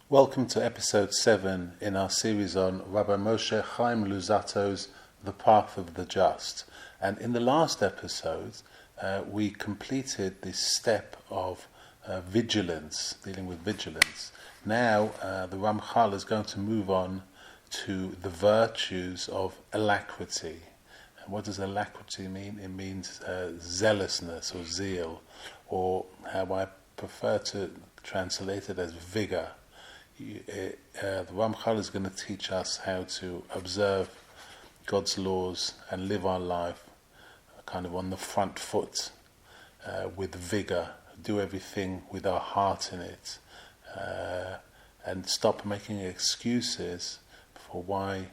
Welcome to episode 7 in our series on Rabbi Moshe Chaim Luzzatto's The Path of the Just. And in the last episode, we completed this step of vigilance, dealing with vigilance. Now, the Ramchal is going to move on to the virtues of alacrity. And what does alacrity mean? It means zealousness or zeal, or how I prefer to translate it as vigor. The Ramchal is going to teach us how to observe God's laws and live our life kind of on the front foot, with vigor, do everything with our heart in it, and stop making excuses for why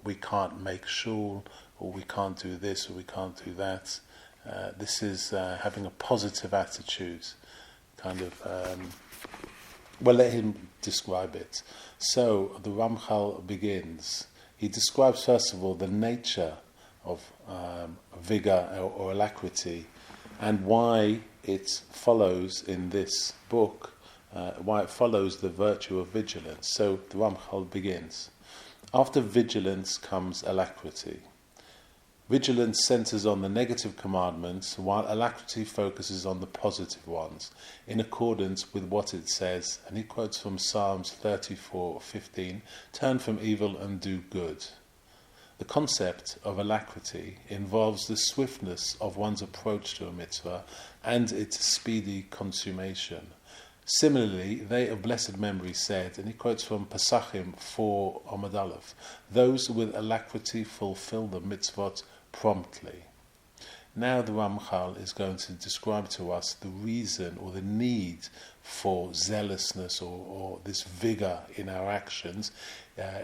we can't make shul, or we can't do this, or we can't do that. This is having a positive attitude, kind of... Well, let him describe it. So the Ramchal begins. He describes first of all the nature of vigor or alacrity, and why it follows in this book, why it follows the virtue of vigilance. So the Ramchal begins. After vigilance comes alacrity. Vigilance centers on the negative commandments, while alacrity focuses on the positive ones, in accordance with what it says. And he quotes from Psalms 34:15, "Turn from evil and do good." The concept of alacrity involves the swiftness of one's approach to a mitzvah and its speedy consummation. Similarly, they of blessed memory said, and he quotes from Pesachim 4 Amud Aleph, "Those with alacrity fulfill the mitzvot promptly." Now the Ramchal is going to describe to us the reason or the need for zealousness or this vigor in our actions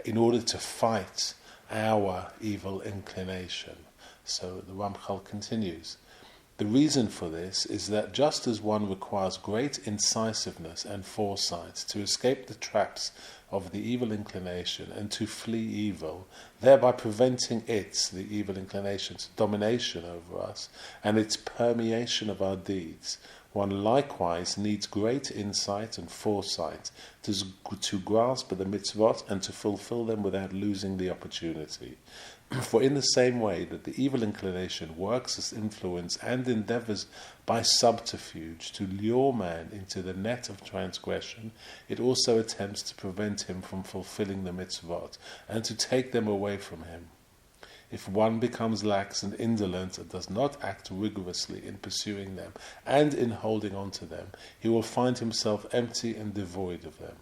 in order to fight our evil inclination. So the Ramchal continues. The reason for this is that just as one requires great incisiveness and foresight to escape the traps of the evil inclination and to flee evil, thereby preventing the evil inclination's domination over us and its permeation of our deeds, one likewise needs great insight and foresight to grasp the mitzvot and to fulfill them without losing the opportunity. For in the same way that the evil inclination works as influence and endeavors by subterfuge to lure man into the net of transgression, it also attempts to prevent him from fulfilling the mitzvot and to take them away from him. If one becomes lax and indolent and does not act rigorously in pursuing them and in holding on to them, he will find himself empty and devoid of them.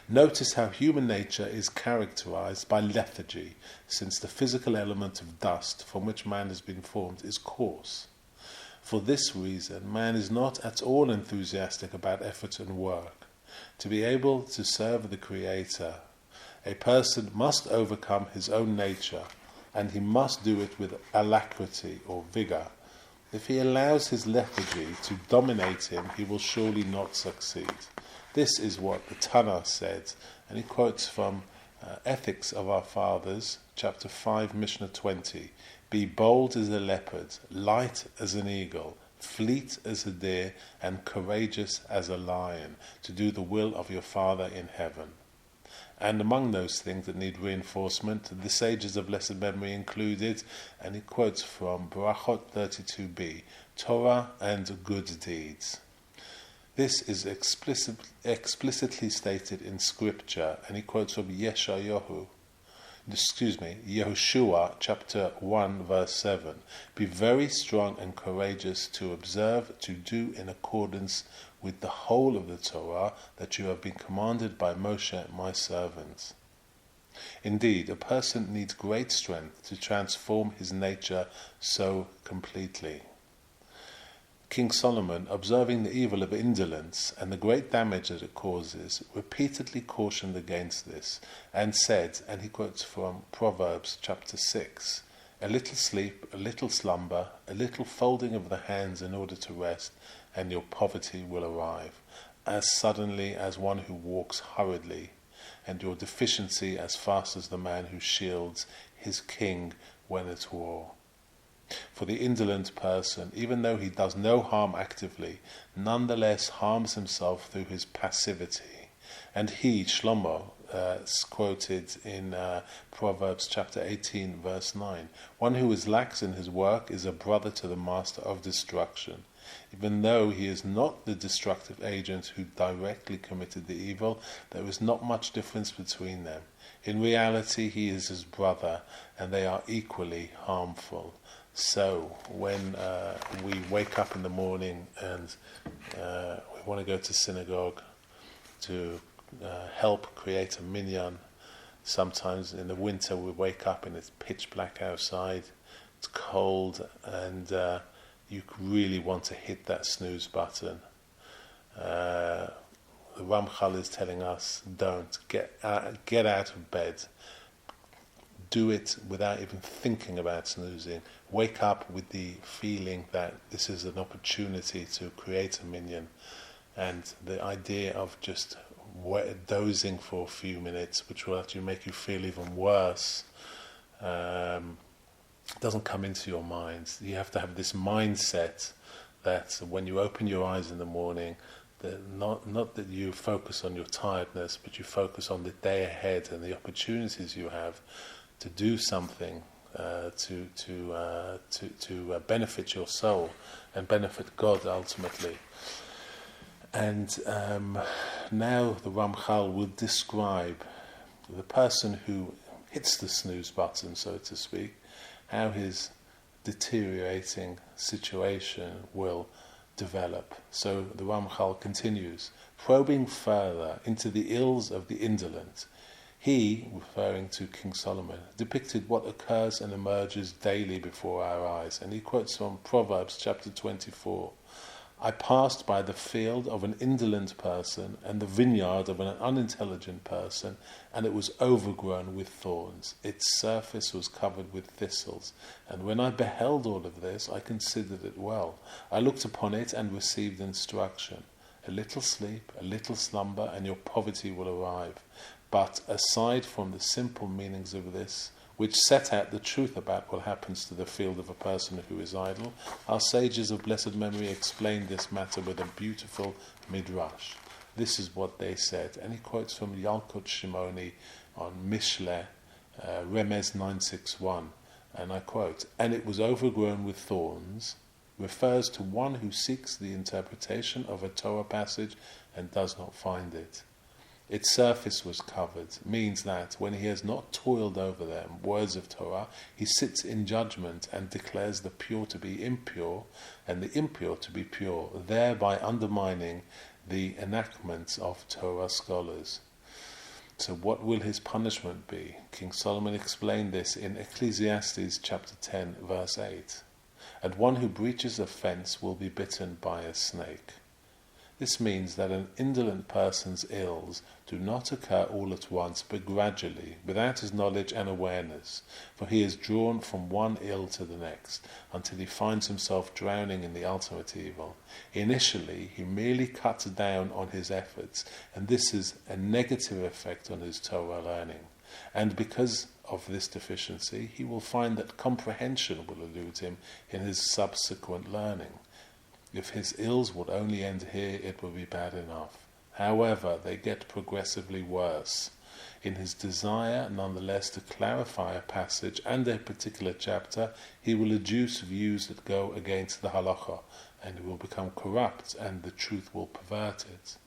Notice how human nature is characterized by lethargy, since the physical element of dust from which man has been formed is coarse. For this reason, man is not at all enthusiastic about effort and work. To be able to serve the Creator, a person must overcome his own nature, and he must do it with alacrity or vigor. If he allows his lethargy to dominate him, he will surely not succeed. This is what the Tanna said, and he quotes from Ethics of Our Fathers, chapter 5, Mishnah 20. "Be bold as a leopard, light as an eagle, fleet as a deer, and courageous as a lion, to do the will of your Father in heaven." And among those things that need reinforcement, the sages of blessed memory included, and he quotes from Barachot 32b, Torah and good deeds. This is explicitly stated in Scripture, and he quotes from Yehoshua, chapter 1, verse 7. "Be very strong and courageous to observe, to do in accordance with the whole of the Torah that you have been commanded by Moshe, my servant." Indeed, a person needs great strength to transform his nature so completely. King Solomon, observing the evil of indolence and the great damage that it causes, repeatedly cautioned against this, and said, and he quotes from Proverbs chapter 6, "A little sleep, a little slumber, a little folding of the hands in order to rest, and your poverty will arrive, as suddenly as one who walks hurriedly, and your deficiency as fast as the man who shields his king when at war." For the indolent person, even though he does no harm actively, nonetheless harms himself through his passivity. And he, Shlomo, is quoted in Proverbs chapter 18, verse 9. One who is lax in his work is a brother to the master of destruction. Even though he is not the destructive agent who directly committed the evil, there is not much difference between them. In reality, he is his brother, and they are equally harmful. So, when we wake up in the morning and we want to go to synagogue to help create a minyan, sometimes in the winter we wake up and it's pitch black outside, it's cold, and you really want to hit that snooze button. The Ramchal is telling us, don't. Get out of bed. Do it without even thinking about snoozing. Wake up with the feeling that this is an opportunity to create a minyan. And the idea of just dozing for a few minutes, which will actually make you feel even worse, doesn't come into your mind. You have to have this mindset that when you open your eyes in the morning, that not that you focus on your tiredness, but you focus on the day ahead and the opportunities you have to do something to benefit your soul and benefit God ultimately. And now the Ramchal will describe the person who hits the snooze button, so to speak, how his deteriorating situation will develop. So the Ramchal continues, probing further into the ills of the indolent. He, referring to King Solomon, depicted what occurs and emerges daily before our eyes. And he quotes from Proverbs chapter 24. I passed by the field of an indolent person and the vineyard of an unintelligent person, and it was overgrown with thorns. Its surface was covered with thistles. And when I beheld all of this, I considered it well. I looked upon it and received instruction. A little sleep, a little slumber, and your poverty will arrive. But aside from the simple meanings of this, which set out the truth about what happens to the field of a person who is idle, our sages of blessed memory explained this matter with a beautiful Midrash. This is what they said, and he quotes from Yalkut Shimoni on Mishle, Remez 961, and I quote, and it was overgrown with thorns, refers to one who seeks the interpretation of a Torah passage and does not find it. Its surface was covered, means that when he has not toiled over them, words of Torah, he sits in judgment and declares the pure to be impure and the impure to be pure, thereby undermining the enactments of Torah scholars. So what will his punishment be? King Solomon explained this in Ecclesiastes chapter 10 verse 8. And one who breaches a fence will be bitten by a snake. This means that an indolent person's ills do not occur all at once, but gradually, without his knowledge and awareness, for he is drawn from one ill to the next, until he finds himself drowning in the ultimate evil. Initially, he merely cuts down on his efforts, and this is a negative effect on his Torah learning. And because of this deficiency, he will find that comprehension will elude him in his subsequent learning. If his ills would only end here, it would be bad enough. However, they get progressively worse. In his desire, nonetheless, to clarify a passage and a particular chapter, he will adduce views that go against the halakha, and he will become corrupt, and the truth will pervert it.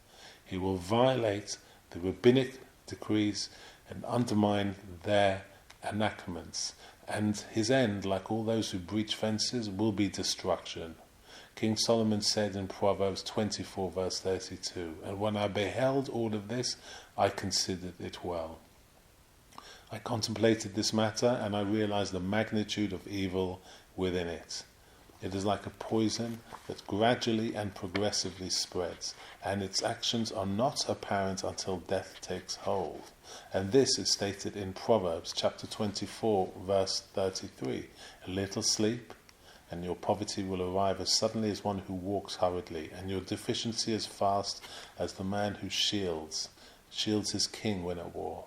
He will violate the rabbinic decrees and undermine their enactments, and his end, like all those who breach fences, will be destruction. King Solomon said in Proverbs 24 verse 32, and when I beheld all of this, I considered it well. I contemplated this matter, and I realized the magnitude of evil within it. It is like a poison that gradually and progressively spreads, and its actions are not apparent until death takes hold. And this is stated in Proverbs chapter 24 verse 33. A little sleep, and your poverty will arrive as suddenly as one who walks hurriedly, and your deficiency as fast as the man who shields his king when at war.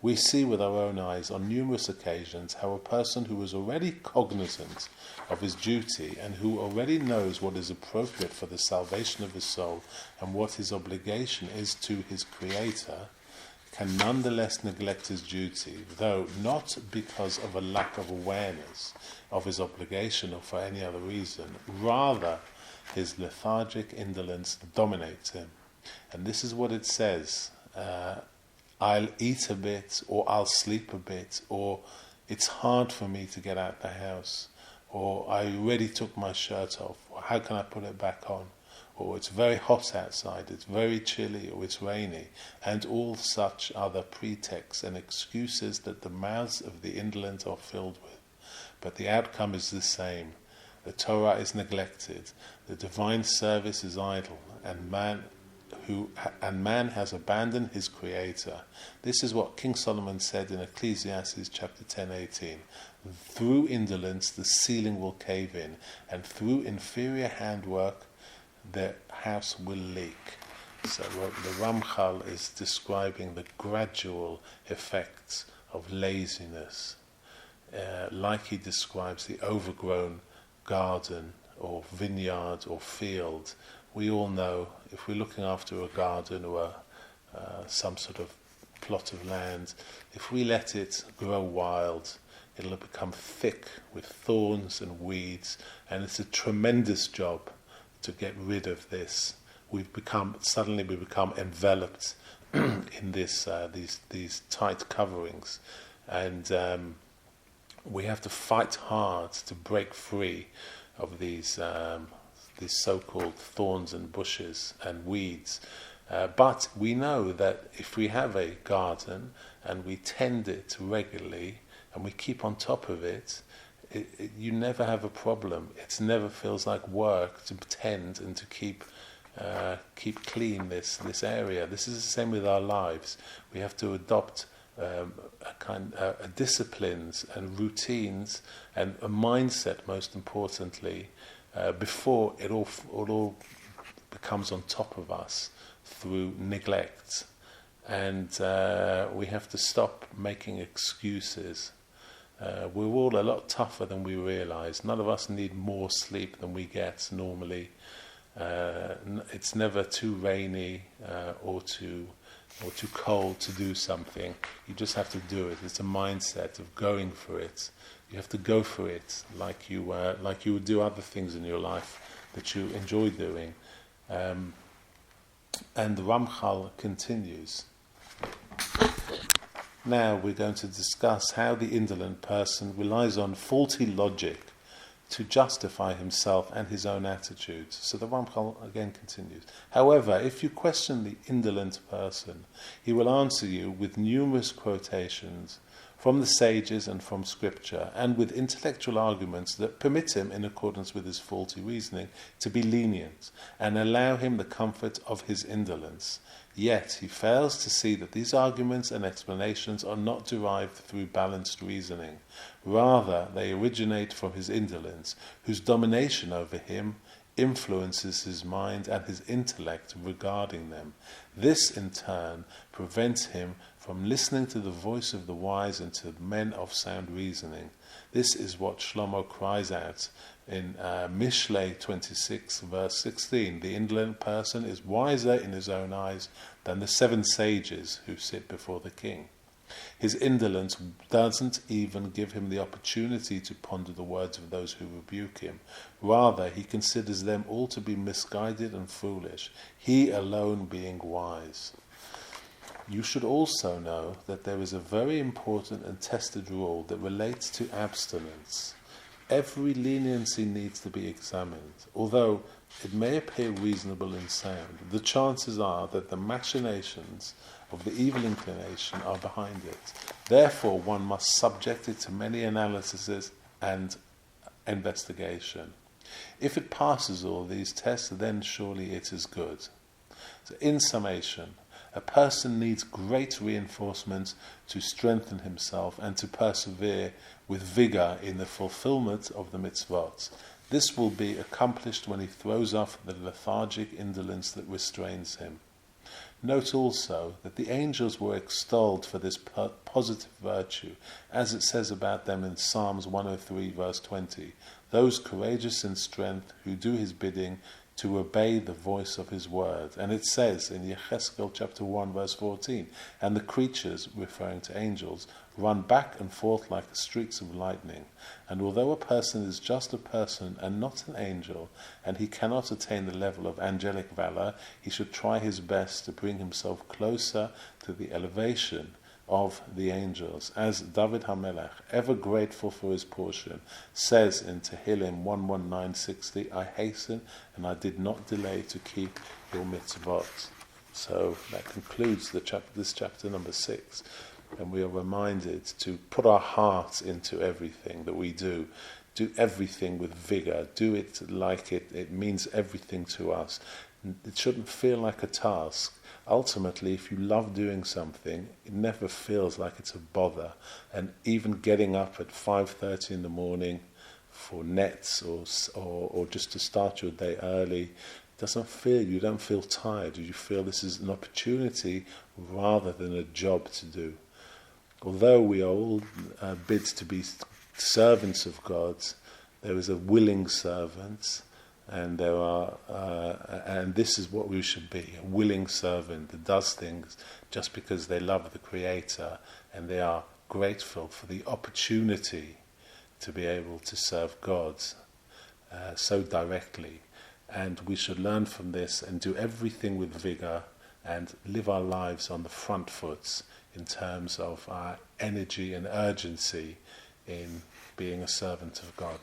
We see with our own eyes on numerous occasions how a person who is already cognizant of his duty and who already knows what is appropriate for the salvation of his soul and what his obligation is to his Creator can nonetheless neglect his duty, though not because of a lack of awareness of his obligation or for any other reason. Rather, his lethargic indolence dominates him. And this is what it says, I'll eat a bit, or I'll sleep a bit, or it's hard for me to get out the house, or I already took my shirt off, or how can I put it back on? Or it's very hot outside, it's very chilly, or it's rainy, and all such other pretexts and excuses that the mouths of the indolent are filled with. But the outcome is the same. The Torah is neglected, the divine service is idle, and man has abandoned his Creator. This is what King Solomon said in Ecclesiastes chapter 10:18. Through indolence the ceiling will cave in, and through inferior handwork the house will leak. So the Ramchal is describing the gradual effects of laziness, like he describes the overgrown garden or vineyard or field. We all know if we're looking after a garden or some sort of plot of land, if we let it grow wild, it'll become thick with thorns and weeds, and it's a tremendous job to get rid of this. We become enveloped in these tight coverings, and we have to fight hard to break free of these so-called thorns and bushes and weeds. But we know that if we have a garden and we tend it regularly and we keep on top of it, you never have a problem. It never feels like work to tend and to keep clean this area. This is the same with our lives. We have to adopt disciplines and routines and a mindset, most importantly, before it all becomes on top of us through neglect. And we have to stop making excuses. We're all a lot tougher than we realise. None of us need more sleep than we get normally. It's never too rainy or too cold to do something. You just have to do it. It's a mindset of going for it. You have to go for it like you would do other things in your life that you enjoy doing. And the Ramchal continues. Now we're going to discuss how the indolent person relies on faulty logic to justify himself and his own attitudes. So the Ramchal again continues. However, if you question the indolent person, he will answer you with numerous quotations from the sages and from Scripture, and with intellectual arguments that permit him, in accordance with his faulty reasoning, to be lenient and allow him the comfort of his indolence. Yet he fails to see that these arguments and explanations are not derived through balanced reasoning. Rather, they originate from his indolence, whose domination over him influences his mind and his intellect regarding them. This, in turn, prevents him from listening to the voice of the wise and to men of sound reasoning. This is what Shlomo cries out in Mishlei 26, verse 16. The indolent person is wiser in his own eyes than the 7 sages who sit before the king. His indolence doesn't even give him the opportunity to ponder the words of those who rebuke him. Rather, he considers them all to be misguided and foolish, he alone being wise. You should also know that there is a very important and tested rule that relates to abstinence. Every leniency needs to be examined. Although it may appear reasonable and sound, the chances are that the machinations of the evil inclination are behind it. Therefore, one must subject it to many analyses and investigation. If it passes all these tests, then surely it is good. So in summation, a person needs great reinforcement to strengthen himself and to persevere with vigor in the fulfillment of the mitzvot. This will be accomplished when he throws off the lethargic indolence that restrains him. Note also that the angels were extolled for this positive virtue, as it says about them in Psalms 103 verse 20, those courageous in strength who do his bidding, to obey the voice of his word. And it says in Yecheskel chapter 1 verse 14, and the creatures, referring to angels, run back and forth like the streaks of lightning. And although a person is just a person and not an angel, and he cannot attain the level of angelic valor, he should try his best to bring himself closer to the elevation of the angels, as David HaMelech, ever grateful for his portion, says in Tehillim 119:60, I hasten and I did not delay to keep your mitzvot. So that concludes this chapter number 6, and we are reminded to put our heart into everything that we do. Do everything with vigor. Do it like it means everything to us. It shouldn't feel like a task. Ultimately, if you love doing something, it never feels like it's a bother. And even getting up at 5:30 in the morning for nets or just to start your day early, you don't feel tired. You feel this is an opportunity rather than a job to do. Although we are all bid to be servants of God, there is a willing servant. And and this is what we should be: a willing servant that does things just because they love the Creator and they are grateful for the opportunity to be able to serve God so directly. And we should learn from this and do everything with vigor and live our lives on the front foot in terms of our energy and urgency in being a servant of God.